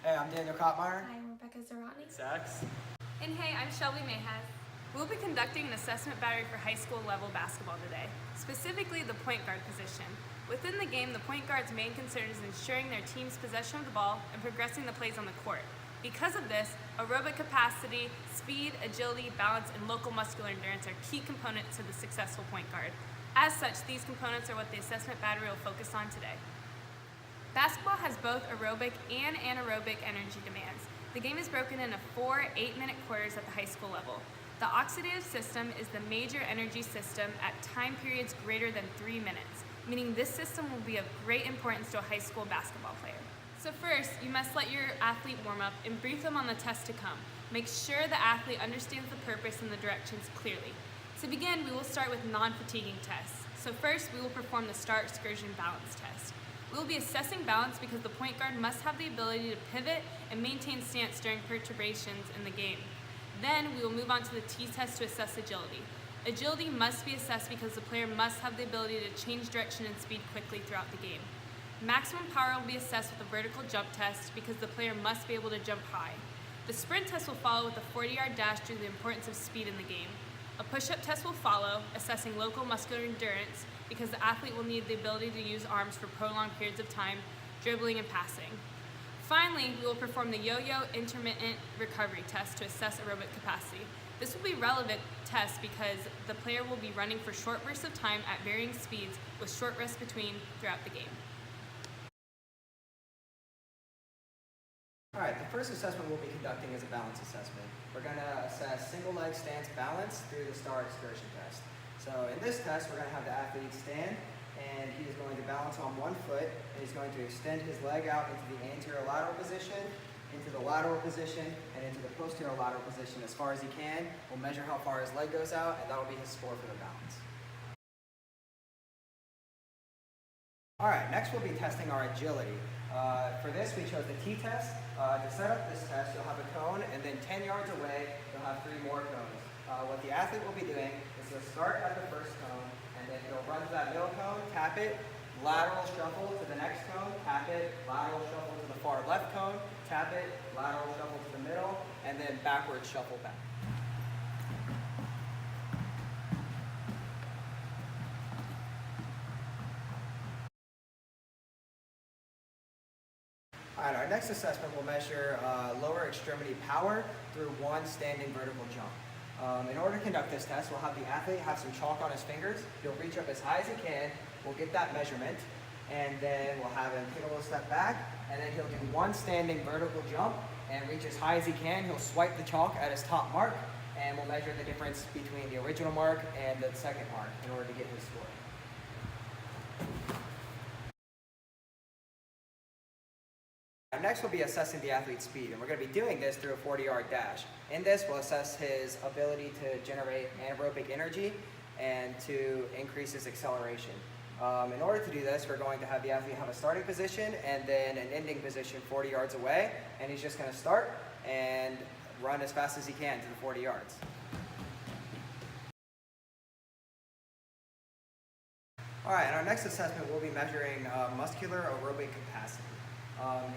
Hey, I'm Daniel Kottmeyer. Hi, I'm Rebecca Zarotny. Sax. And hey, I'm Shelby Mayhez. We'll be conducting an assessment battery for high school level basketball today, specifically the point guard position. Within the game, the point guard's main concern is ensuring their team's possession of the ball and progressing the plays on the court. Because of this, aerobic capacity, speed, agility, balance, and local muscular endurance are key components to the successful point guard. As such, these components are what the assessment battery will focus on today. Basketball has both aerobic and anaerobic energy demands. The game is broken into 4 8-minute quarters at the high school level. The oxidative system is the major energy system at time periods greater than 3 minutes, meaning this system will be of great importance to a high school basketball player. So first, you must let your athlete warm up and brief them on the test to come. Make sure the athlete understands the purpose and the directions clearly. To begin, we will start with non-fatiguing tests. So first, we will perform the STAR Excursion Balance Test. We will be assessing balance because the point guard must have the ability to pivot and maintain stance during perturbations in the game. Then we will move on to the T-test to assess agility. Agility must be assessed because the player must have the ability to change direction and speed quickly throughout the game. Maximum power will be assessed with a vertical jump test because the player must be able to jump high. The sprint test will follow with a 40-yard dash due to the importance of speed in the game. A push-up test will follow, assessing local muscular endurance because the athlete will need the ability to use arms for prolonged periods of time, dribbling and passing. Finally, we will perform the yo-yo intermittent recovery test to assess aerobic capacity. This will be a relevant test because the player will be running for short bursts of time at varying speeds with short rests between throughout the game. All right, the first assessment we'll be conducting is a balance assessment. We're going to assess single leg stance balance through the STAR Excursion Test. So in this test, we're going to have the athlete stand, and he is going to balance on one foot, and he's going to extend his leg out into the anterior lateral position, into the lateral position, and into the posterior lateral position as far as he can. We'll measure how far his leg goes out, and that'll be his score for the balance. All right, next we'll be testing our agility. For this, we chose the T-test. To set up this test, you'll have a cone, and then 10 yards away, you'll have 3 more cones. What the athlete will be doing is he'll start at the first cone, and then he'll run to that middle cone, tap it, lateral shuffle to the next cone, tap it, lateral shuffle to the far left cone, tap it, lateral shuffle to the middle, and then backwards shuffle back. All right, our next assessment will measure lower extremity power through one standing vertical jump. In order to conduct this test, we'll have the athlete have some chalk on his fingers. He'll reach up as high as he can. We'll get that measurement, and then we'll have him take a little step back, and then he'll do one standing vertical jump and reach as high as he can. He'll swipe the chalk at his top mark, and we'll measure the difference between the original mark and the second mark in order to get his score. Next, we'll be assessing the athlete's speed, and we're going to be doing this through a 40-yard dash. In this, we'll assess his ability to generate anaerobic energy and to increase his acceleration. In order to do this, we're going to have the athlete have a starting position and then an ending position 40 yards away, and he's just going to start and run as fast as he can to the 40 yards. All right, in our next assessment, we'll be measuring muscular aerobic capacity.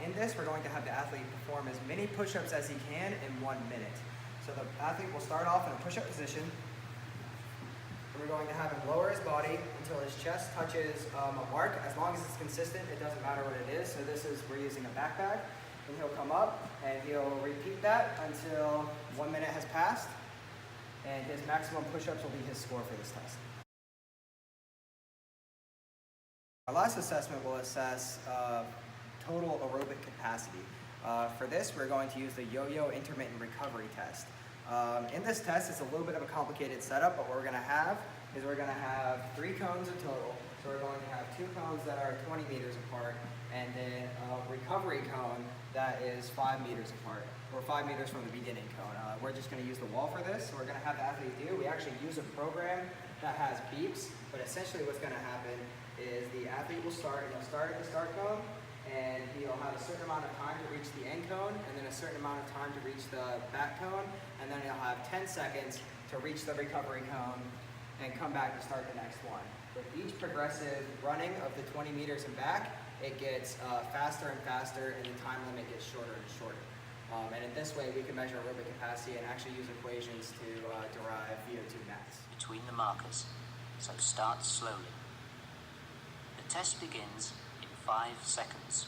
In this, we're going to have the athlete perform as many push-ups as he can in 1 minute. So the athlete will start off in a push-up position. And we're going to have him lower his body until his chest touches a mark. As long as it's consistent, it doesn't matter what it is. So this is, we're using a backpack. And he'll come up and he'll repeat that until 1 minute has passed. And his maximum push-ups will be his score for this test. Our last assessment will assess total aerobic capacity. For this, we're going to use the yo-yo intermittent recovery test. In this test, it's a little bit of a complicated setup, but what we're going to have is we're going to have 3 cones in total. So we're going to have 2 cones that are 20 meters apart, and then a recovery cone that is 5 meters apart, or 5 meters from the beginning cone. We're just going to use the wall for this. So we're going to have the athlete do. We actually use a program that has beeps, but essentially what's going to happen is the athlete will start, and he'll start at the start cone, and he'll have a certain amount of time to reach the end cone, and then a certain amount of time to reach the back cone, and then he'll have 10 seconds to reach the recovery cone and come back to start the next one. With each progressive running of the 20 meters and back, it gets faster and faster, and the time limit gets shorter and shorter. And in this way, we can measure aerobic capacity and actually use equations to derive VO2 max. Between the markers, so start slowly. The test begins in 5 seconds.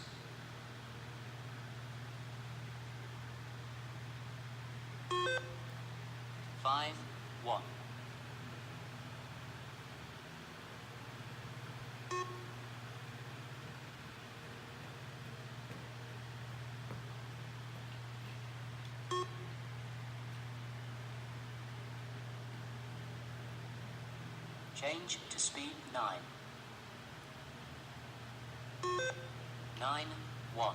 Five, 1. Change to speed 9. 9, 1.